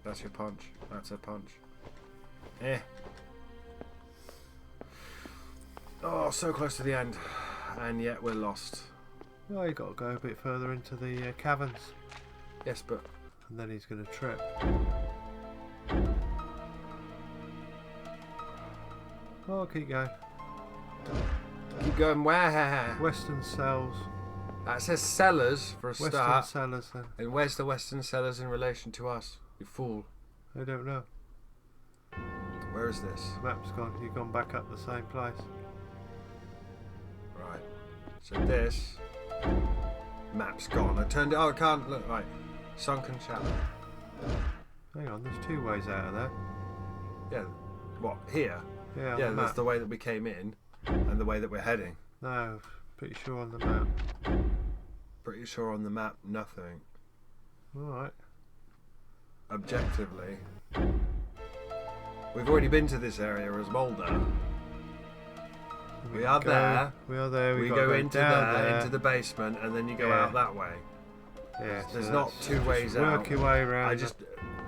That's your punch. That's a punch. Eh. Oh, so close to the end. And yet we're lost. Oh, you got to go a bit further into the caverns. Yes, but... And then he's going to trip. Oh, keep going. Keep going where? Western cells. That says cellars for a Western start. cellars then. And where's the Western cellars in relation to us? You fool. I don't know. Where is this? Map's gone. You've gone back up the same place. Right. So this... Map's gone. I turned it... Oh, I can't look. Right. Sunken channel. Hang on, there's two ways out of there. Yeah. What? Here? Yeah, Yeah, there's the way that we came in and the way that we're heading. No, pretty sure on the map. Pretty sure on the map, nothing. Alright. Objectively. We've already been to this area as Mulder. We are there. We are there. We go into there, into the basement, and then you go out that way. Yeah, There's so not two ways out. Work your way around.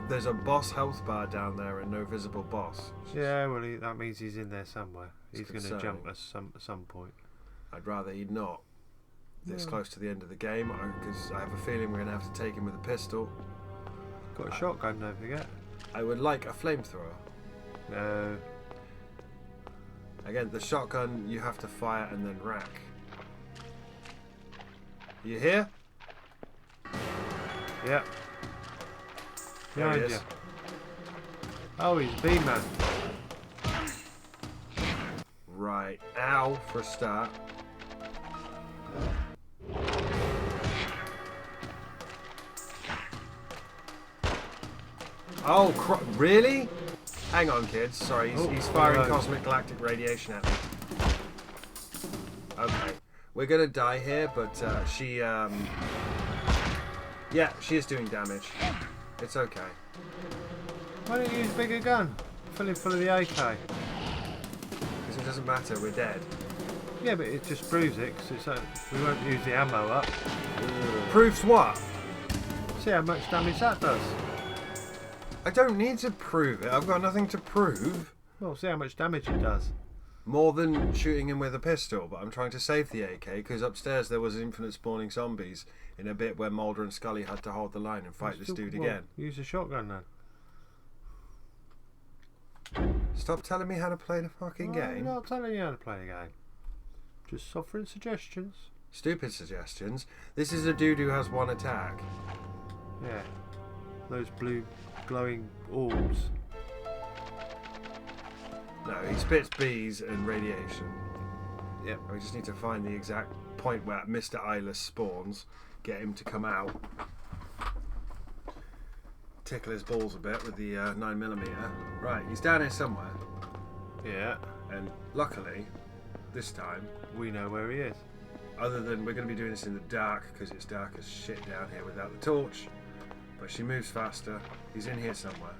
There's a boss health bar down there and no visible boss. Yeah, well, that means he's in there somewhere. He's going to jump us at some point. I'd rather he'd not. This close to the end of the game, because I have a feeling we're going to have to take him with a pistol. Got a shotgun, don't forget. I would like a flamethrower. No. Again, the shotgun you have to fire and then rack. You here? Yeah. There he is. You. Oh, he's B-man. Right. Ow, for a start. Oh, really? Hang on, kids. Sorry, he's firing cosmic galactic radiation at me. Okay. We're gonna die here, but she, yeah, she is doing damage. It's okay. Why don't you use a bigger gun? Fill it full of the AK. Because it doesn't matter, we're dead. Yeah, but it just proves it, because we won't use the ammo up. Proves what? See how much damage that does. I don't need to prove it. I've got nothing to prove. Well, see how much damage it does. More than shooting him with a pistol, but I'm trying to save the AK, because upstairs there was infinite spawning zombies in a bit where Mulder and Scully had to hold the line and fight this dude again. Use a shotgun then. Stop telling me how to play the fucking game. I'm not telling you how to play the game. Just offering suggestions. Stupid suggestions. This is a dude who has one attack. Yeah. Those blue glowing orbs. No, he spits bees and radiation. Yep. We just need to find the exact point where Mr. Eyeless spawns, get him to come out, tickle his balls a bit with the 9mm. Right, he's down here somewhere. Yeah. And luckily, this time, we know where he is. Other than we're going to be doing this in the dark, because it's dark as shit down here without the torch. But she moves faster. He's in here somewhere.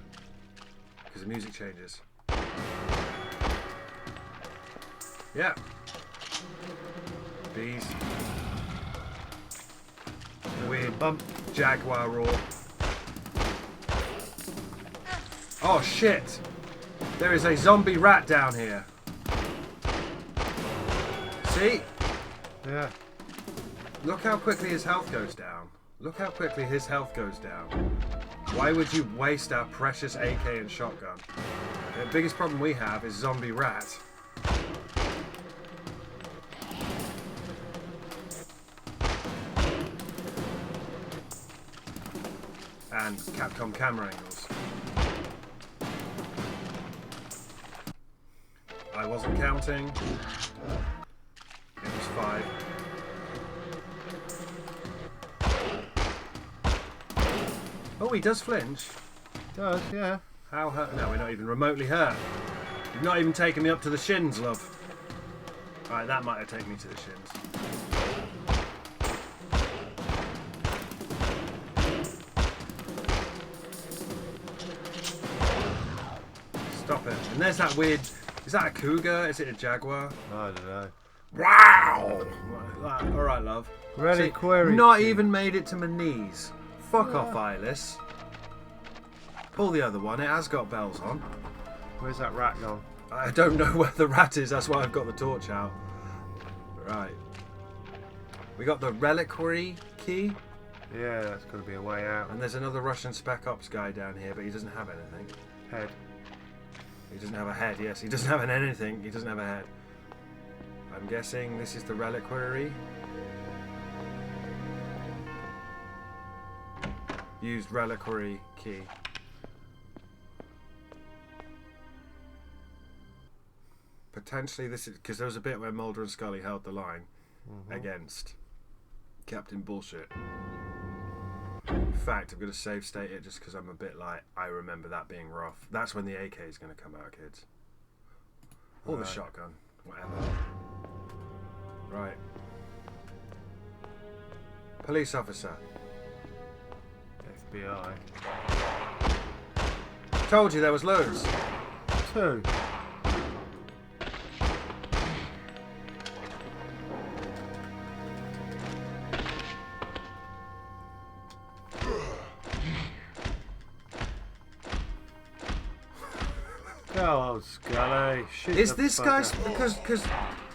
Because the music changes. Yeah. Bees. Weird bump. Jaguar roar. Oh shit! There is a zombie rat down here. See? Yeah. Look how quickly his health goes down. Look how quickly his health goes down. Why would you waste our precious AK and shotgun? The biggest problem we have is zombie rat. And Capcom camera angles. I wasn't counting. It was 5. Oh, he does flinch. Does, yeah. How hurt? No, we're not even remotely hurt. You've not even taken me up to the shins, love. Alright, that might have taken me to the shins. Stop it. And there's that weird... Is that a cougar? Is it a jaguar? I don't know. Wow! Alright, love. Reliquary. Not even made it to my knees. Fuck off, Eyeless. Pull the other one. It has got bells on. Where's that rat gone? I don't know where the rat is. That's why I've got the torch out. Right. We got the reliquary key. Yeah, that's got to be a way out. And there's another Russian Spec Ops guy down here, but he doesn't have anything. Head. He doesn't have a head, yes. He doesn't have anything. He doesn't have a head. I'm guessing this is the reliquary. Used reliquary key. Potentially this is... Because there was a bit where Mulder and Scully held the line against Captain Bullshit. In fact, I'm going to save state it just because I'm a bit like, I remember that being rough. That's when the AK is going to come out, kids. Or the shotgun. Whatever. Right. Police officer. FBI. Told you there was loads. 2. Oh, Scully. Shoot Is the this guy's... Because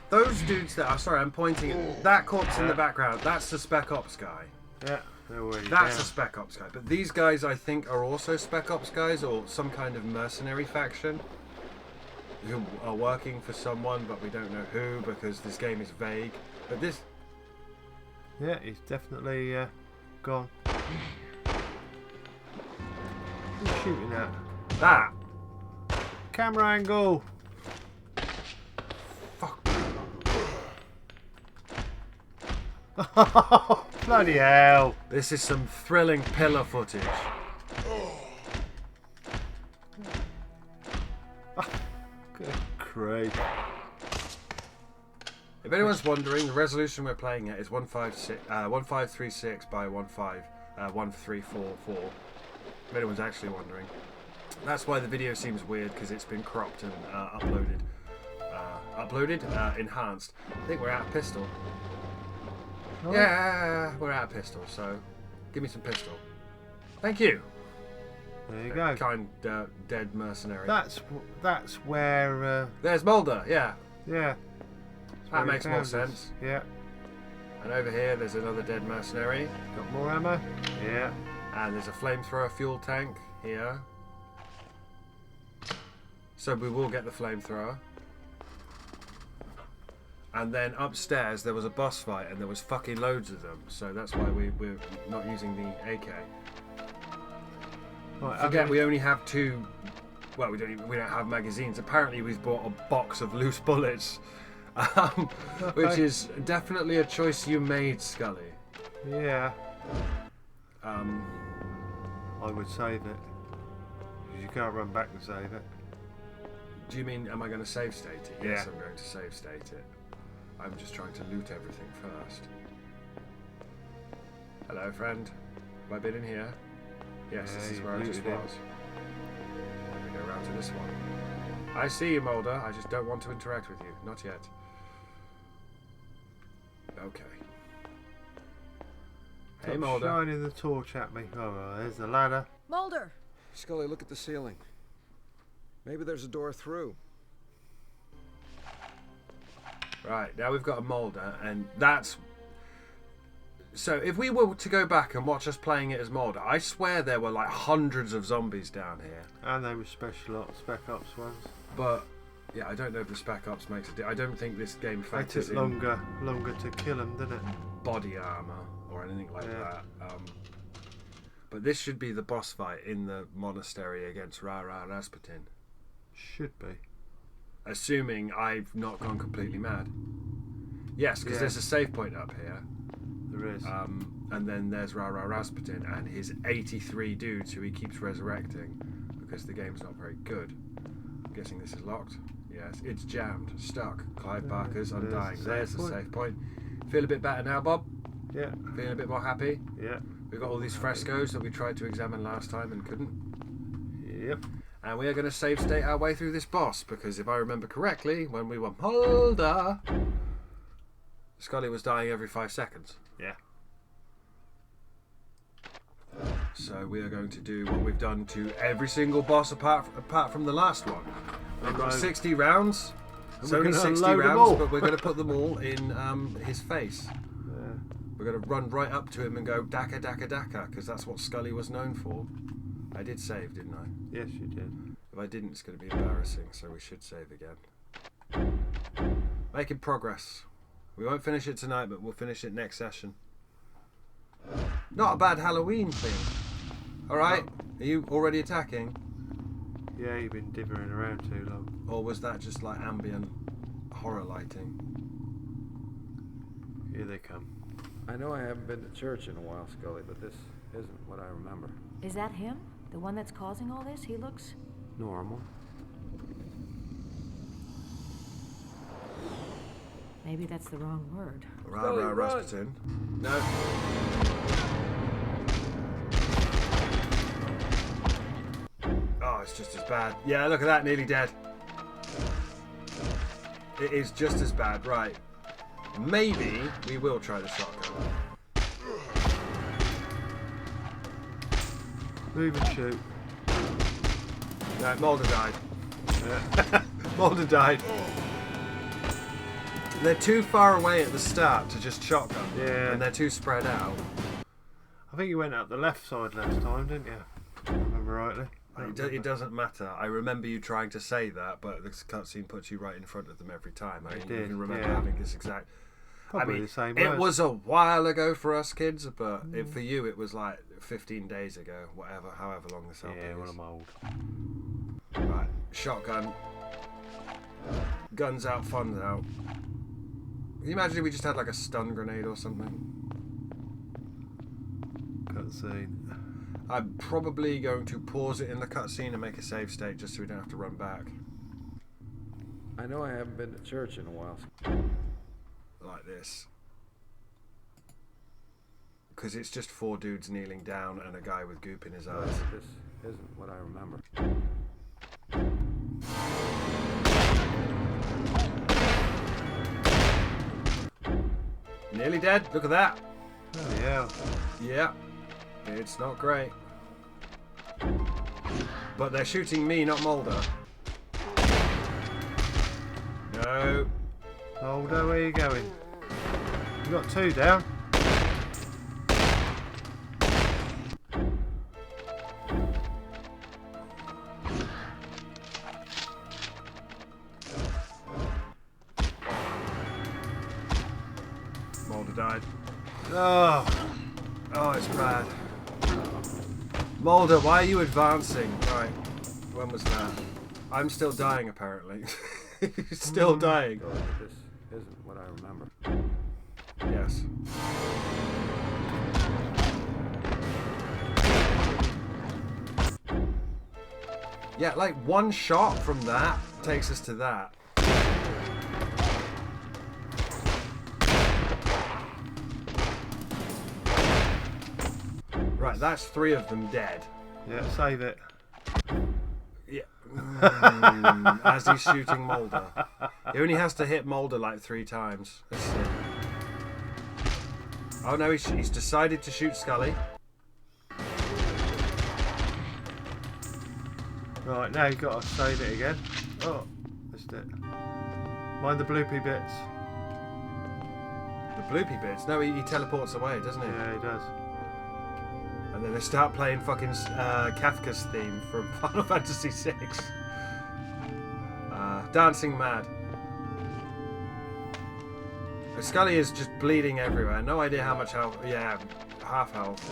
those dudes that are... Sorry, I'm pointing at... That corpse in the background, that's the Spec Ops guy. Yeah, they're already That's down. a Spec Ops guy. But these guys, I think, are also Spec Ops guys or some kind of mercenary faction who are working for someone, but we don't know who because this game is vague. But this... Yeah, he's definitely gone. Who's shooting at? That! Camera angle! Fuck. Bloody hell! This is some thrilling pillar footage. Good grief. If anyone's wondering, the resolution we're playing at is 1536 by 1344. If anyone's actually wondering. That's why the video seems weird, because it's been cropped and uploaded. Enhanced. I think we're out of pistol. Oh. Yeah, we're out of pistol, so give me some pistol. Thank you. There you go. Kind, dead mercenary. That's where... There's Mulder, yeah. yeah. That makes more sense. Yeah. And over here, there's another dead mercenary. Got more ammo? Yeah. And there's a flamethrower fuel tank here. So we will get the flamethrower. And then upstairs there was a boss fight and there was fucking loads of them. So that's why we're not using the AK. Right, Forget we only have 2... Well, we don't have magazines. Apparently we've bought a box of loose bullets. Which is definitely a choice you made, Scully. Yeah. I would save it. Because you can't run back and save it. Do you mean, am I going to save state it? Yeah. Yes, I'm going to save state it. I'm just trying to loot everything first. Hello, friend. Have I been in here? Yes, Yeah, this is you where I just looted it. was. Let me go around to this one. I see you, Mulder. I just don't want to interact with you. Not yet. Okay. Hey, Stop Mulder. shining the torch at me. Oh, well, there's the ladder. Mulder! Scully, look at the ceiling. Maybe there's a door through. Right, now we've got a Mulder, and that's... So, if we were to go back and watch us playing it as Mulder, I swear there were like hundreds of zombies down here. And they were Spec Ops ones. But, yeah, I don't know if the Spec Ops makes a difference. I don't think this game They factors took in longer to kill them, didn't it? body armor or anything like Yeah. that. But this should be the boss fight in the monastery against Rasputin. Should be. Assuming I've not gone completely mad. Yes, because Yeah. there's a save point up here. There is. And then there's Rasputin and his 83 dudes who he keeps resurrecting because the game's not very good. I'm guessing this is locked. Yes, it's jammed, stuck. Clive Barker's there's undying. the There's save the point. save point. Feel a bit better now, Bob? Yeah. Feeling a bit more happy? Yeah. We've got all these frescoes that we tried to examine last time and couldn't. Yep. And we are going to save state our way through this boss because if I remember correctly, when we were Mulder, Scully was dying every 5 seconds. Yeah. So we are going to do what we've done to every single boss apart from the last one. We've got 60 rounds. It's only 60 rounds, but we're going to put them all in his face. Yeah. We're going to run right up to him and go Daka Daka Daka, because that's what Scully was known for. I did save, didn't I? Yes, you did. If I didn't, it's going to be embarrassing, so we should save again. Making progress. We won't finish it tonight, but we'll finish it next session. Not a bad Halloween thing. Alright, are you already attacking? Yeah, you've been dithering around too long. Or was that just like ambient horror lighting? Here they come. I know I haven't been to church in a while, Scully, but this isn't what I remember. Is that him? The one that's causing all this? He looks... Normal. Maybe that's the wrong word. Rah Rasputin. No. Oh, it's just as bad. Yeah, look at that, nearly dead. It is just as bad, right. Maybe we will try the shotgun. Move and shoot. No, Mulder died. Yeah. Mulder died. They're too far away at the start to just shotgun. Yeah. And they're too spread out. I think you went up the left side last time, didn't you? If I remember rightly. It doesn't matter. I remember you trying to say that, but the cutscene puts you right in front of them every time. I don't even remember having this exact... Probably the same it words. was a while ago for us kids, but for you it was like 15 days ago, whatever, however long this LP Yeah, is. well, I'm old. Right, shotgun. Guns out, funds out. Can you imagine if we just had like a stun grenade or something? Cutscene. I'm probably going to pause it in the cutscene and make a save state just so we don't have to run back. I know I haven't been to church in a while. Like this. Because it's just 4 dudes kneeling down and a guy with goop in his eyes. This isn't what I remember. Nearly dead, look at that. Oh, yeah. Yeah, it's not great. But they're shooting me, not Mulder. No. Mulder, where are you going? You got 2 down. Mulder died. Oh, it's bad. Mulder, why are you advancing? Right, when was that? I'm still dying, apparently. Still dying. Scully, but this isn't what I remember. Yes. Yeah, like one shot from that takes us to that. Right, that's 3 of them dead. yeah, save it. Yeah. As he's shooting Mulder. He only has to hit Mulder like 3 times. Let's see. Oh no, he's decided to shoot Scully. Right, now you've got to save it again. Oh, missed it. Mind the bloopy bits. The bloopy bits. No, he teleports away, doesn't he? Yeah, he does. And then they start playing fucking Kafka's theme from Final Fantasy VI. Dancing Mad. Scully is just bleeding everywhere. No idea how much health. Yeah, half health.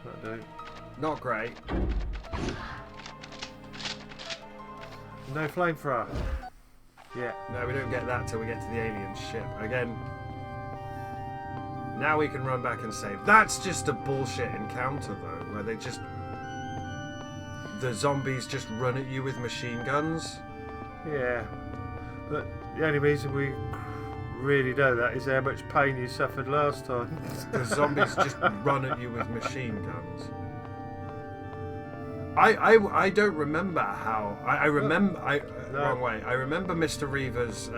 That'll do. Not great. No flamethrower. Yeah. No, we don't get that till we get to the alien ship. Again, now we can run back and save. That's just a bullshit encounter, though, where they just... The zombies just run at you with machine guns. Yeah. But the only reason we really know that is how much pain you suffered last time. The zombies just run at you with machine guns. I don't remember how. I remember... No. Wrong way. I remember Mr. Reaver's...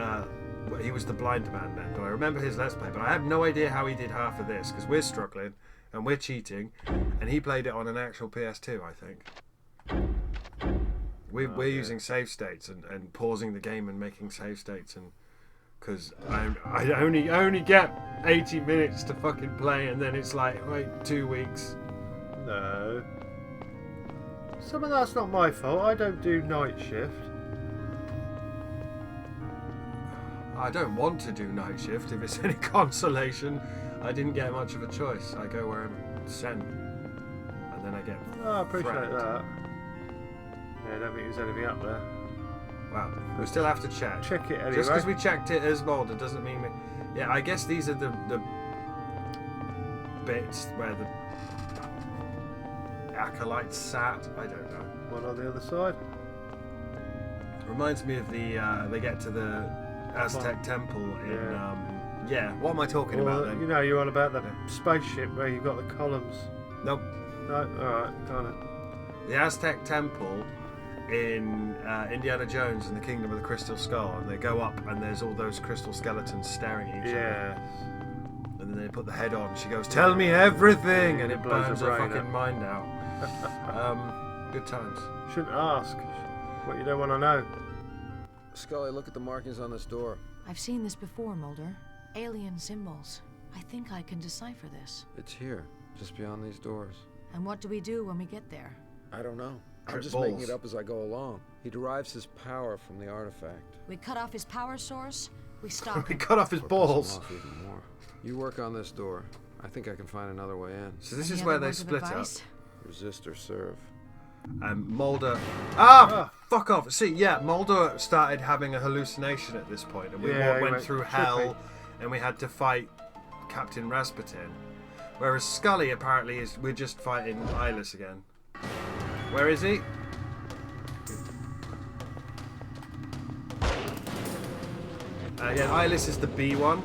he was the blind man then, but I remember his Let's Play, but I have no idea how he did half of this, because we're struggling. and we're cheating, and he played it on an actual PS2, I think. We're using save states and pausing the game and making save states, and because I only get 80 minutes to fucking play, and then it's like, wait, 2 weeks. No. Some of that's not my fault. I don't do night shift. I don't want to do night shift. If it's any consolation, I didn't get much of a choice. I go where I'm sent, and then I get. Oh, I appreciate threatened. that. Yeah, I don't think there's anything up there. Wow, we still have to check. Check it anyway. Just because we checked it as Mulder doesn't mean we. Yeah, I guess these are the bits where the acolytes sat. I don't know. One on the other side. Reminds me of the they get to the Aztec temple in what am I talking about then? You know, you're on about the spaceship where you've got the columns. Nope. No, alright, got it. The Aztec temple in Indiana Jones and the Kingdom of the Crystal Skull, and they go up and there's all those crystal skeletons staring at each other. Yes. And then they put the head on. She goes, "Tell me everything," and it blows burns her her brain fucking out. mind out. Good times. Shouldn't ask what you don't want to know. Scully, look at the markings on this door. I've seen this before, Mulder. Alien symbols. I think I can decipher this. It's here, just beyond these doors. And what do we do when we get there? I don't know. I'm Trip just balls. making it up as I go along. He derives his power from the artifact. We cut off his power source, we stop We him. cut off his Or piss him balls. off even more. You work on this door. I think I can find another way in. So this Any is where other they words of split up. advice? Resist or serve. Mulder. Fuck off. See, yeah, Mulder started having a hallucination at this point, and we Yeah, he went went through trippy. hell, and we had to fight Captain Rasputin. Whereas Scully apparently is. We're just fighting Eyeless again. Where is he? Yeah, Eyeless is the B one.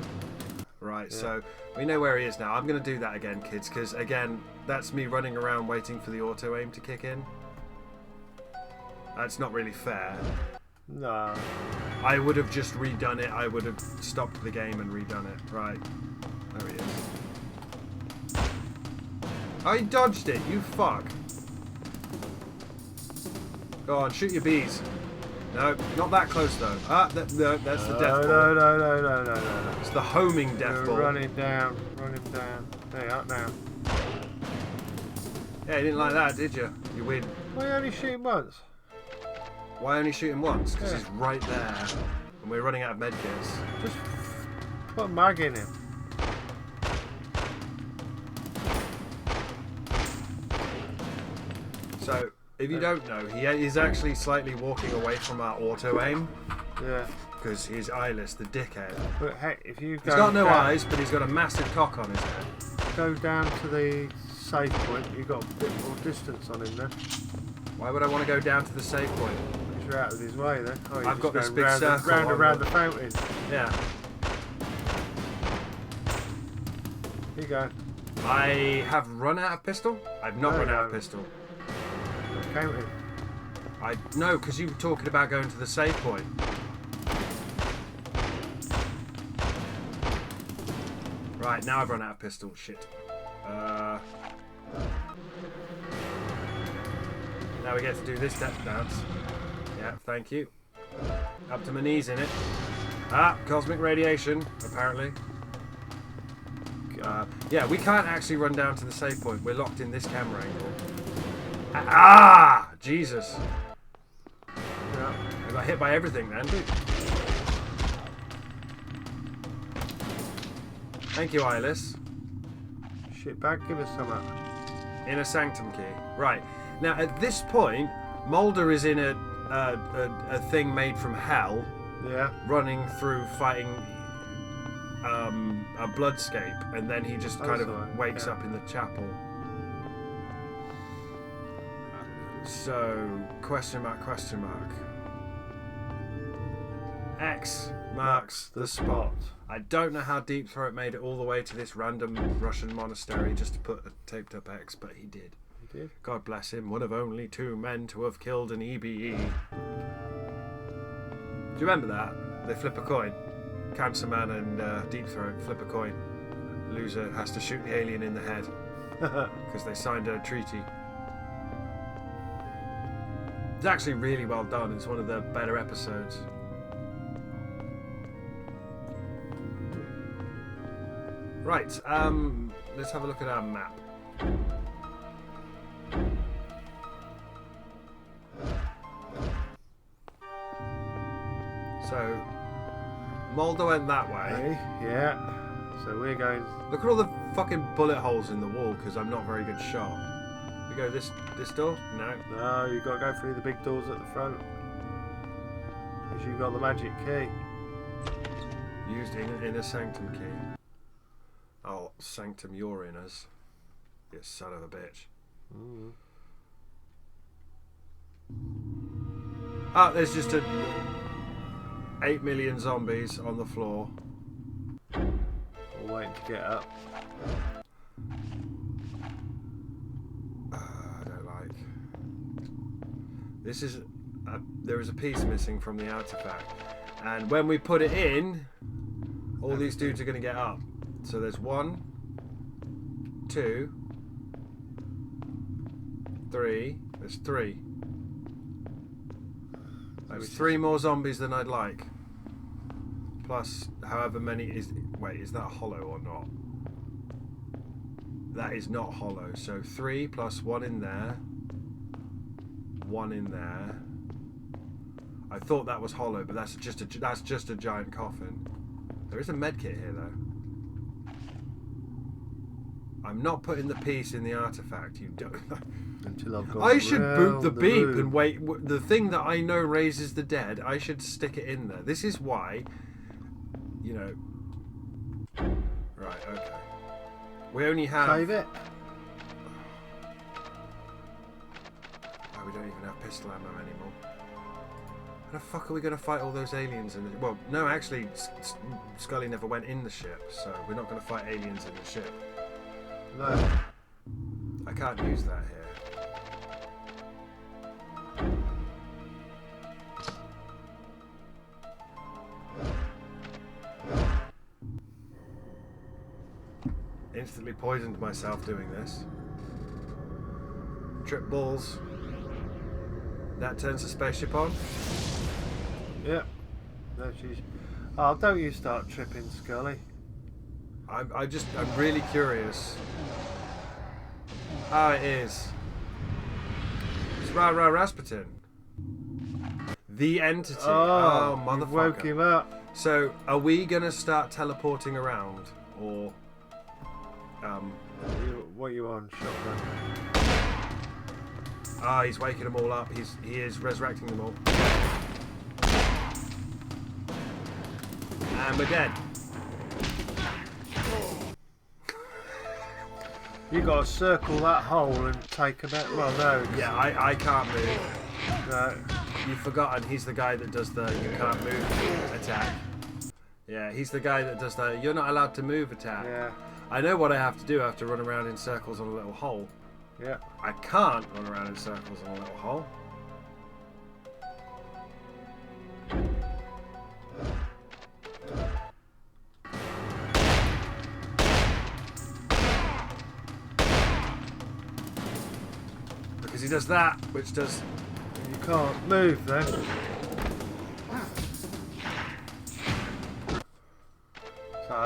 Right, so we know where he is now. I'm going to do that again, kids, because again, that's me running around waiting for the auto aim to kick in. That's not really fair. No. I would have just redone it. I would have stopped the game and redone it. Right. There he is. I dodged it, you fuck. Go on, shoot your bees. No, not that close though. No, that's the death ball. No. It's the homing death ball. Run him down. There you are now. Yeah, you didn't like that, did you? You win. Why only shoot him once? Why only shoot him once? Because Yeah. he's right there. And we're running out of medkits. Just put a mag in him. So, if you don't know, he is actually slightly walking away from our auto aim. Yeah. Because he's eyeless, the dickhead. But hey, if you go He's got no down, eyes, but he's got a massive cock on his head. go down to the safe point, you've got a bit more distance on him then. Why would I want to go down to the save point? Because you're out of his way then. Oh, you're I've got just this going big circle round on around the- the fountain. Yeah. Here you go. I have run out of pistol? I've not No, run out of no. pistol. Counting. No, because you were talking about going to the save point. Right, now I've run out of pistol. Shit. Now we get to do this death dance. Yeah, thank you. Up to my knees in it. Cosmic radiation, apparently. Yeah, we can't actually run down to the save point. We're locked in this camera angle. Jesus. Yeah. I got hit by everything then. Thank you, Eyeless. Shit bag, give us some up. Inner Sanctum key. Right. Now, at this point, Mulder is in a thing made from hell, Yeah. running through fighting a bloodscape, and then he just kind of sorry, wakes yeah. up in the chapel. So, question mark, question mark. X marks the spot. I don't know how Deep Throat made it all the way to this random Russian monastery just to put a taped up X, but he did. He did. God bless him, one of only 2 men to have killed an EBE. Do you remember that? They flip a coin. Cancer Man and Deep Throat flip a coin. Loser has to shoot the alien in the head. because they signed a treaty. It's actually really well done. It's one of the better episodes. Right, let's have a look at our map. So, Mulder went that way. Yeah. So we're going. Look at all the fucking bullet holes in the wall because I'm not a very good shot. We go this door? No. No, you've got to go through the big doors at the front. Because you've got the magic key. Used inner sanctum key. Oh, sanctum uriners. You son of a bitch. Mm. Oh, there's just 8 million zombies on the floor. All waiting to get up. I don't like. This is. There is a piece missing from the artifact. And when we put it in, all these dudes are going to get up. So there's 1, 2, 3. There's 3. There's 3 more zombies than I'd like. Plus, however many is. Wait, is that hollow or not? That is not hollow. So 3 plus 1 in there. 1 in there. I thought that was hollow, but that's just a giant coffin. There is a medkit here though. I'm not putting the piece in the artifact. You don't. Until I've got. I should boot the beep room. and wait. The thing that I know raises the dead. I should stick it in there. This is why. You know. Right. Okay. We only have. Save it. Oh, we don't even have pistol ammo anymore. How the fuck are we going to fight all those aliens in the... Well, no, actually, Scully never went in the ship, so we're not going to fight aliens in the ship. No. I can't use that here. Instantly poisoned myself doing this. Trip balls. That turns the spaceship on. Yeah. No, she's. Oh, don't you start tripping, Scully. I'm really curious. Oh, it is. It's Rasputin. The entity. Oh, you motherfucker. woke him up. So, are we gonna start teleporting around, or What are you on, shotgun? Ah, he's waking them all up. He is resurrecting them all. And we're dead. You got to circle that hole and take a bit. Well, no. Yeah, I can't move. No. You've forgotten he's the guy that does the you can't move attack. Yeah, he's the guy that does the you're not allowed to move attack. Yeah. I know what I have to do. I have to run around in circles on a little hole. Yeah. I can't run around in circles on a little hole. Because he does that, which does... You can't move then.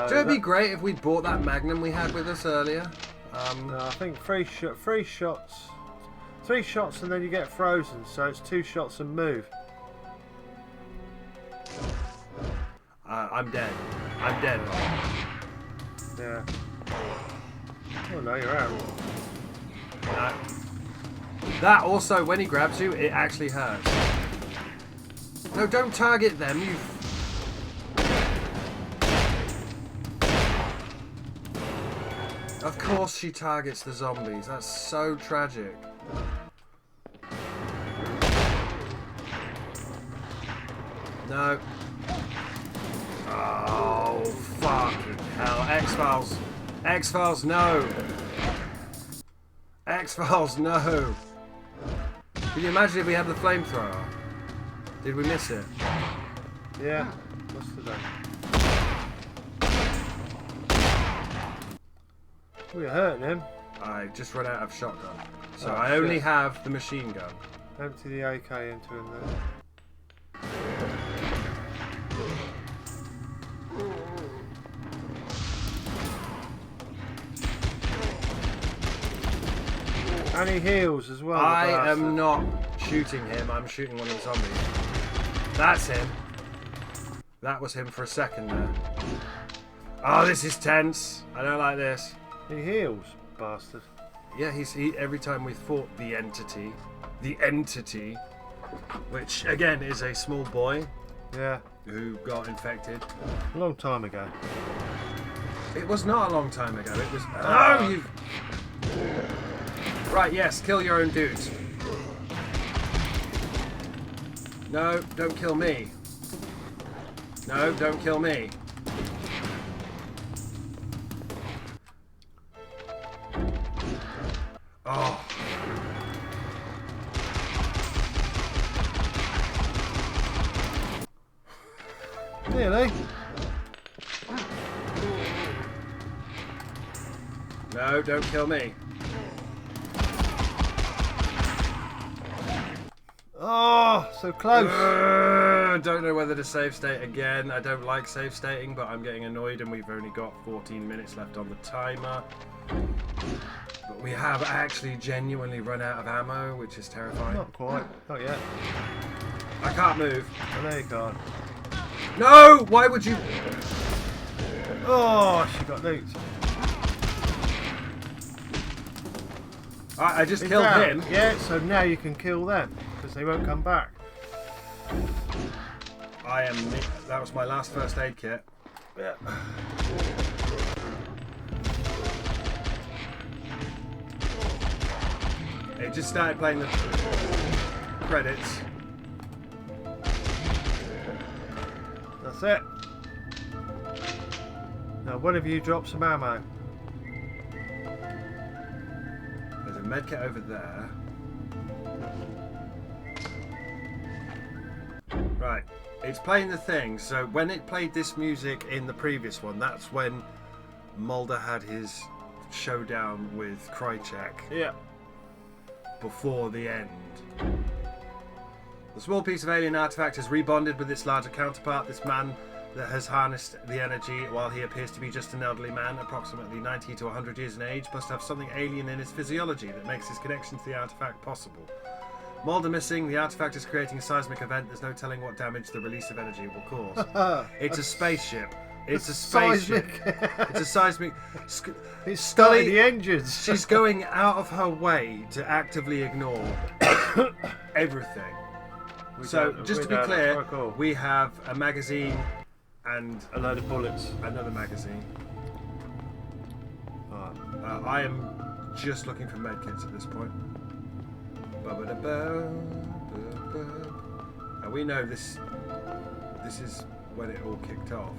So It'd be great if we bought that Magnum we had with us earlier. No, I think three shots, and then you get frozen. So it's 2 shots and move. I'm dead. I'm dead. Yeah. Oh no, you're out. No. That also, when he grabs you, it actually hurts. No, don't target them, you... Of course she targets the zombies. That's so tragic. No. Oh, fucking hell. X-Files. X-Files, no. X-Files, no. Can you imagine if we had the flamethrower? Did we miss it? Yeah. Must have done. We're hurting him. I just run out of shotgun. So Oh, I only shit. have the machine gun. Empty the AK into him there. And he heals as well. I the am bastard. not shooting him, I'm shooting one of the zombies. That's him. That was him for a second there. Oh, this is tense. I don't like this. He heals, bastard. Yeah, every time we fought the entity, which again is a small boy Yeah, who got infected. a long time ago. It was not a long time ago. It was. Oh, you. Right, yes, kill your own dudes. No, don't kill me. No, don't kill me. Oh. Nearly. No, don't kill me. Oh, so close. Don't know whether to save state again. I don't like save stating, but I'm getting annoyed and we've only got 14 minutes left on the timer. But we have actually genuinely run out of ammo, which is terrifying. Not quite. Not yet. I can't move. Oh, there you can't. No! Why would you... Oh, she got nuked. I just He's killed down. him. Yeah, so now you can kill them because they won't come back. That was my last first aid kit. Yeah. It just started playing the credits. That's it. Now, one of you drop some ammo. There's a medkit over there. Right, it's playing the thing. So when it played this music in the previous one, that's when Mulder had his showdown with Krychek Yeah. before the end. The small piece of alien artifact has rebonded with its larger counterpart, this man that has harnessed the energy while he appears to be just an elderly man, approximately 90 to 100 years in age, must have something alien in his physiology that makes his connection to the artifact possible. Mulder missing, the artifact is creating a seismic event. There's no telling what damage the release of energy will cause. It's a spaceship. It's a spaceship. It's a seismic... It's Scully- starting the engines. She's going out of her way to actively ignore everything. So, just to be clear, we have a magazine and a load of bullets. another magazine. Right. I am just looking for medkits at this point. And we know this is when it all kicked off.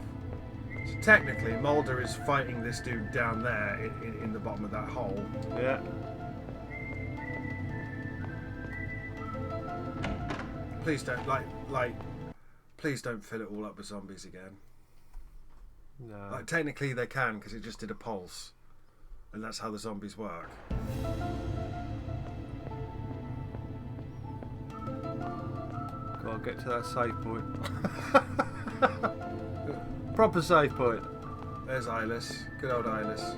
So technically, Mulder is fighting this dude down there in the bottom of that hole. Yeah. Please don't please don't fill it all up with zombies again. No. Like technically they can because it just did a pulse, and that's how the zombies work. Gotta get to that save point. Proper save point. There's Eyeless, good old Eyeless.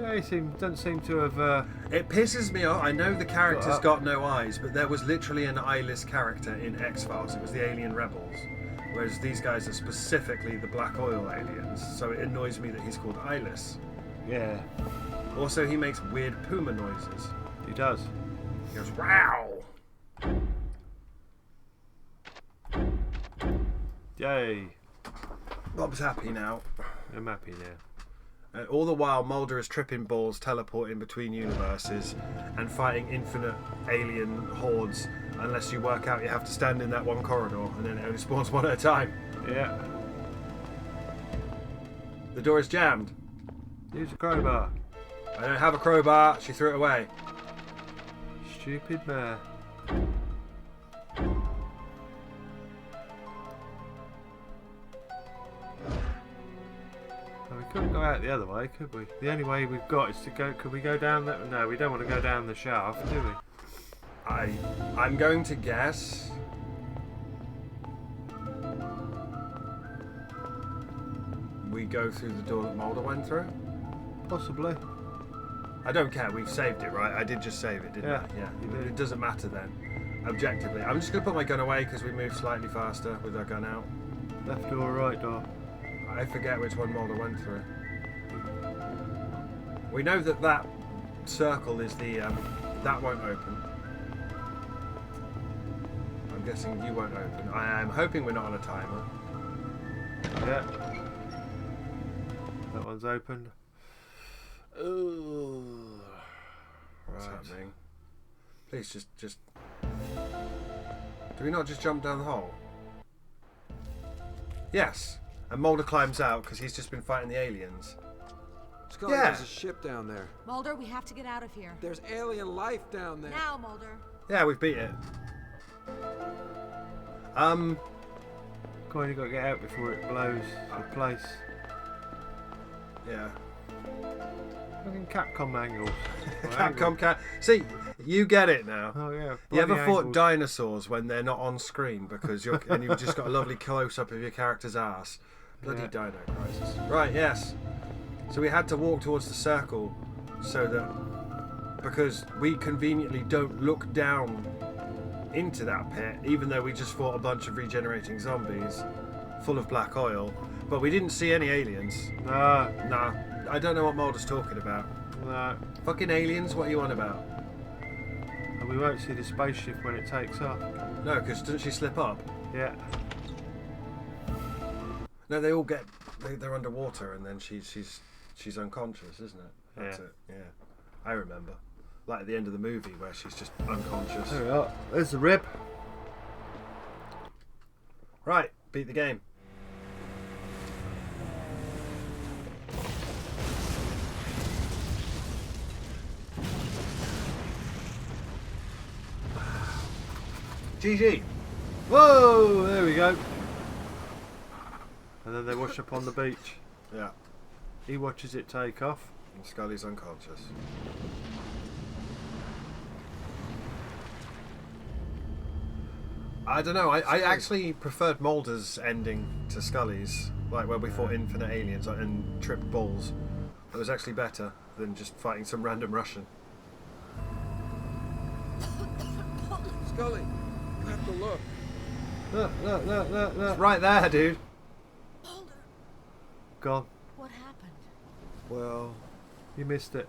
Yeah, he doesn't seem to have. It pisses me off. I know the character's Got up. got no eyes, but there was literally an eyeless character in X-Files. It was the Alien Rebels, whereas these guys are specifically the Black Oil aliens. So it annoys me that he's called Eyeless. Yeah, Also, he makes weird puma noises. he does. He goes, "Wow!" Yay. Bob's happy now. I'm happy now. All the while, Mulder is tripping balls, teleporting between universes, and fighting infinite alien hordes. Unless you work out, you have to stand in that one corridor, and then it only spawns one at a time. Yeah. The door is jammed. Use a crowbar. I don't have a crowbar. She threw it away. Stupid mare. Have we couldn't go out the other way, could we? The only way we've got is to go. Could we go down that? No, we don't want to go down the shaft, do we? I'm going to guess. We go through the door that Mulder went through. Possibly. I don't care. We've saved it, right? I did just save it, didn't I? Yeah, you Yeah. did. It doesn't matter then. Objectively, I'm just going to put my gun away because we move slightly faster with our gun out. Left door, right door. I forget which one Mulder went through. We know that that circle is the that won't open. I'm guessing you won't open. I am hoping we're not on a timer. Yeah. That one's opened. Ooh. What's Right. happening? Please just. Do we not just jump down the hole? Yes. And Mulder climbs out because he's just been fighting the aliens. Scully, Yeah. there's a ship down there. Mulder, we have to get out of here. There's alien life down there. Now, Mulder. Yeah, we've beat it. Go on, you got to get out before it blows the place. Yeah. Fucking Capcom angles. Or Capcom angles. cat. See, you get it now. Oh yeah. You ever bloody fought angles. dinosaurs when they're not on screen because you've just got a lovely close up of your character's ass? Bloody Yeah. Dino Crisis. Right, yes. So we had to walk towards the circle so that because we conveniently don't look down into that pit, even though we just fought a bunch of regenerating zombies full of black oil, but we didn't see any aliens. No, Nah, I don't know what Mulder's talking about. no. Fucking aliens, what are you on about? And we won't see the spaceship when it takes off. No, because doesn't she slip up? Yeah. No, they all get they're underwater and then she's unconscious, isn't it? That's Yeah. it. Yeah, I remember. Like at the end of the movie where she's just unconscious. There we are. There's the rib. Right, beat the game. GG. Whoa! There we go. And then they wash up on the beach. Yeah, He watches it take off. and Scully's unconscious. I don't know. I actually preferred Mulder's ending to Scully's, like where we fought infinite aliens and tripped balls. It was actually better than just fighting some random Russian. Scully, you have to look. Look, look, look, look, It's look. right there, dude. Mulder, Gone. what happened? Well, you missed it.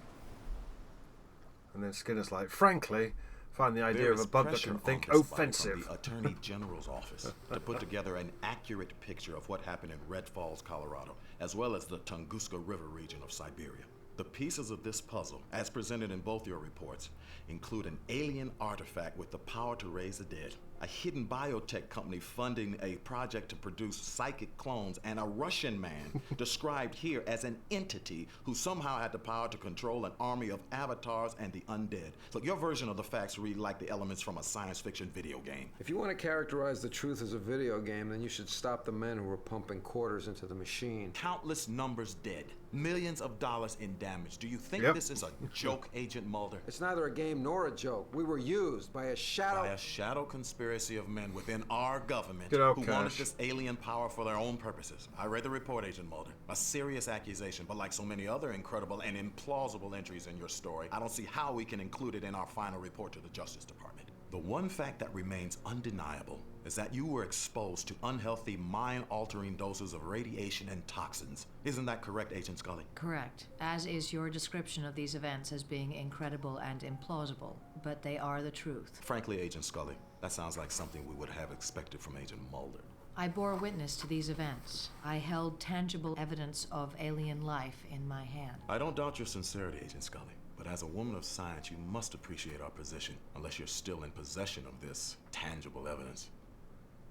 And then Skinner's like, frankly, find the idea There of a is bug that pressure can on think this fight offensive. from the Attorney General's office to put together an accurate picture of what happened in Red Falls, Colorado, as well as the Tunguska River region of Siberia. The pieces of this puzzle, as presented in both your reports, include an alien artifact with the power to raise the dead, a hidden biotech company funding a project to produce psychic clones, and a Russian man described here as an entity who somehow had the power to control an army of avatars and the undead. So your version of the facts read like the elements from a science fiction video game. If you want to characterize the truth as a video game, then you should stop the men who were pumping quarters into the machine. Countless numbers dead, millions of dollars in damage. Do you think Yep. this is a joke, Agent Mulder? It's neither a game nor a joke. We were used by a shadow. By a shadow conspiracy of men within our government Good old who wanted Cash. this alien power for their own purposes. I read the report, Agent Mulder. A serious accusation, but like so many other incredible and implausible entries in your story, I don't see how we can include it in our final report to the Justice Department. The one fact that remains undeniable is that you were exposed to unhealthy, mind-altering doses of radiation and toxins. Isn't that correct, Agent Scully? Correct, as is your description of these events as being incredible and implausible, but they are the truth. Frankly, Agent Scully, that sounds like something we would have expected from Agent Mulder. I bore witness to these events. I held tangible evidence of alien life in my hand. I don't doubt your sincerity, Agent Scully, but as a woman of science, you must appreciate our position, unless you're still in possession of this tangible evidence.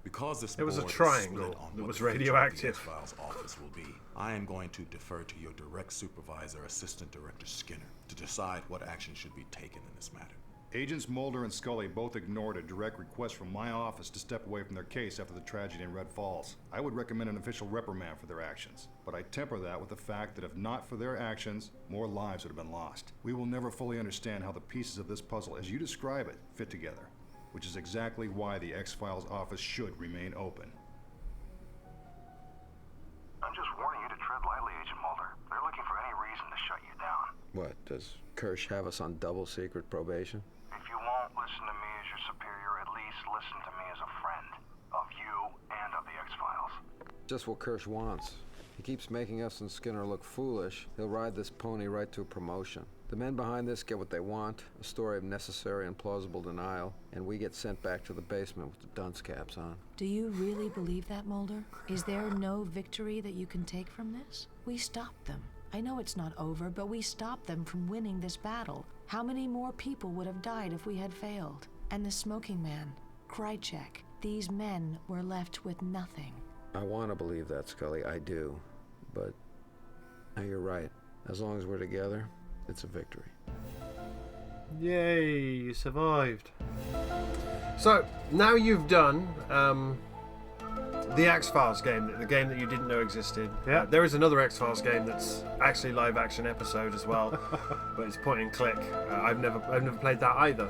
Because this It was a board is triangle split on that what was the future of the radioactive. X-Files office will be, I am going to defer to your direct supervisor, Assistant Director Skinner, to decide what action should be taken in this matter. Agents Mulder and Scully both ignored a direct request from my office to step away from their case after the tragedy in Red Falls. I would recommend an official reprimand for their actions, but I temper that with the fact that if not for their actions, more lives would have been lost. We will never fully understand how the pieces of this puzzle, as you describe it, fit together, which is exactly why the X-Files office should remain open. I'm just warning you to tread lightly, Agent Mulder. They're looking for any reason to shut you down. What, does Kirsch have us on double secret probation? If you won't listen to me as your superior, at least listen to me as a friend. Of you and of the X-Files. Just what Kirsch wants. He keeps making us and Skinner look foolish. He'll ride this pony right to a promotion. The men behind this get what they want, a story of necessary and plausible denial, and we get sent back to the basement with the dunce caps on. Do you really believe that, Mulder? Is there no victory that you can take from this? We stopped them. I know it's not over, but we stopped them from winning this battle. How many more people would have died if we had failed? And the smoking man, Krychek, these men were left with nothing. I want to believe that, Scully, I do. But now you're right. As long as we're together, it's a victory. Yay, you survived. So, now you've done the X-Files game, the game that you didn't know existed. Yeah. There is another X-Files game that's actually live action episode as well, but it's point and click. I've never played that either.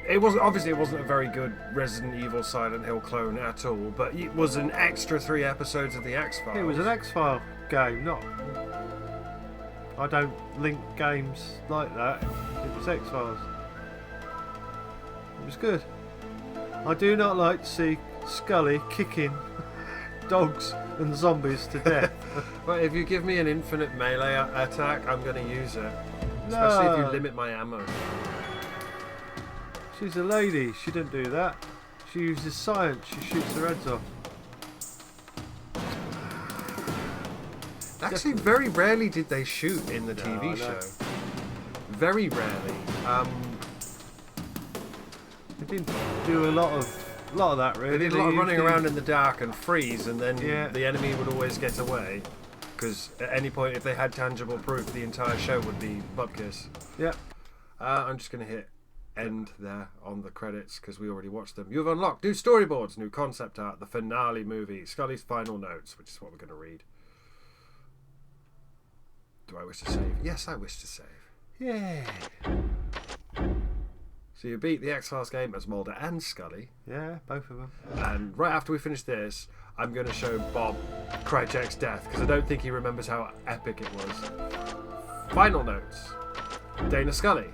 It wasn't a very good Resident Evil Silent Hill clone at all, but it was an extra 3 episodes of the X-Files. It was an X-File game, not... I don't link games like that. It was X-Files. It was good. I do not like to see Scully kicking dogs and zombies to death. But if you give me an infinite melee attack, I'm going to use it. Especially if you No. limit my ammo. She's a lady. She didn't do that. She uses science. She shoots their heads off. Actually, very rarely did they shoot in the No, TV I know. show. Very rarely. They didn't do a lot of that really. They did a lot of running usually- around in the dark and freeze, and then Yeah. the enemy would always get away. Because at any point, if they had tangible proof, the entire show would be bupkis. Yep. I'm just going to hit end there on the credits because we already watched them. You've unlocked new storyboards, new concept art, the finale movie, Scully's final notes, which is what we're going to read. Do I wish to save? Yes, I wish to save. Yeah. So you beat the X-Files game as Mulder and Scully. Yeah, both of them. And right after we finish this, I'm going to show Bob Krychek's death because I don't think he remembers how epic it was. Final notes. Dana Scully.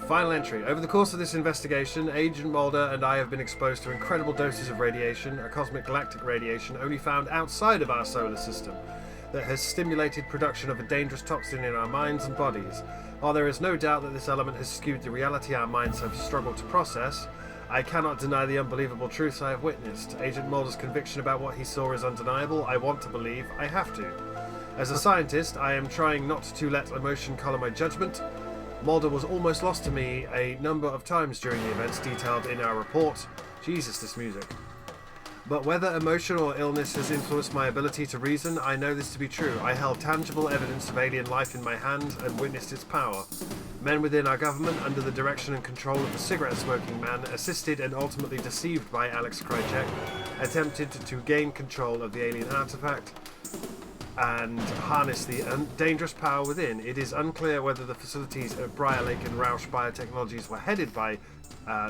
Final entry. Over the course of this investigation, Agent Mulder and I have been exposed to incredible doses of radiation, a cosmic galactic radiation only found outside of our solar system, that has stimulated production of a dangerous toxin in our minds and bodies. While there is no doubt that this element has skewed the reality our minds have struggled to process, I cannot deny the unbelievable truths I have witnessed. Agent Mulder's conviction about what he saw is undeniable. I want to believe. I have to. As a scientist, I am trying not to let emotion colour my judgment. Mulder was almost lost to me a number of times during the events detailed in our report. Jesus, this music. But whether emotion or illness has influenced my ability to reason, I know this to be true. I held tangible evidence of alien life in my hand and witnessed its power. Men within our government, under the direction and control of the cigarette-smoking man, assisted and ultimately deceived by Alex Krychek, attempted to gain control of the alien artifact and harness the dangerous power within. It is unclear whether the facilities at Briar Lake and Rausch Biotechnologies were headed by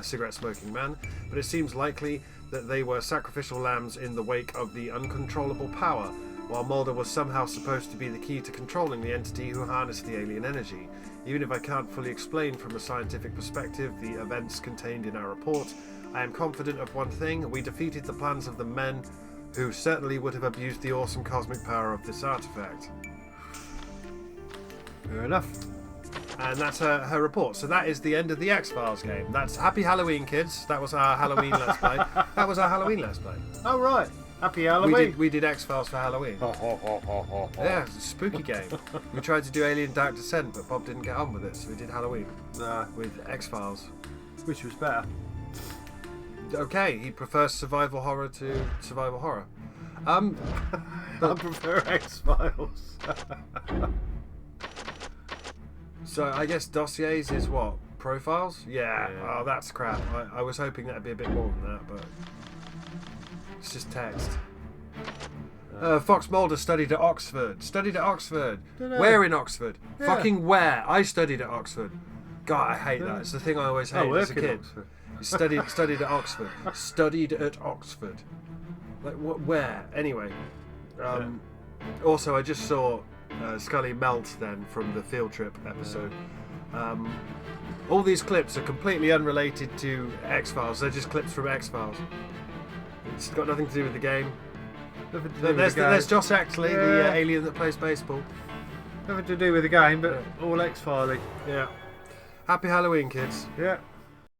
cigarette-smoking man, but it seems likely that they were sacrificial lambs in the wake of the uncontrollable power, while Mulder was somehow supposed to be the key to controlling the entity who harnessed the alien energy. Even if I can't fully explain from a scientific perspective the events contained in our report, I am confident of one thing: we defeated the plans of the men who certainly would have abused the awesome cosmic power of this artifact. Fair enough. And that's her report. So that is the end of the X-Files game. That's Happy Halloween, kids. That was our Halloween Let's Play. That was our Halloween Let's Play. Oh right. Happy Halloween. We did X-Files for Halloween. Yeah, it's a spooky game. We tried to do Alien Dark Descent, but Bob didn't get on with it, so we did Halloween with X-Files. Which was better. Okay, he prefers survival horror to survival horror. I prefer X-Files. So I guess dossiers is what? Profiles? Yeah. Yeah. Oh, that's crap. I was hoping that'd be a bit more than that, but it's just text. Fox Mulder studied at Oxford. Studied at Oxford. Dunno. Where in Oxford? Yeah. Fucking where? I studied at Oxford. God, I hate that. It's the thing I always hated as a work in kid. Oxford. Studied at Oxford. Studied at Oxford. Like what? Where? Anyway. Also, I just saw Scully melt then from the field trip episode. All these clips are completely unrelated to X-Files. They're just clips from X-Files. It's got nothing to do with the game. Nothing to do with the game. There's Josh Axley, the Yeah. alien that plays baseball. Nothing to do with the game, but all X-Filing. Yeah. Happy Halloween, kids. Yeah.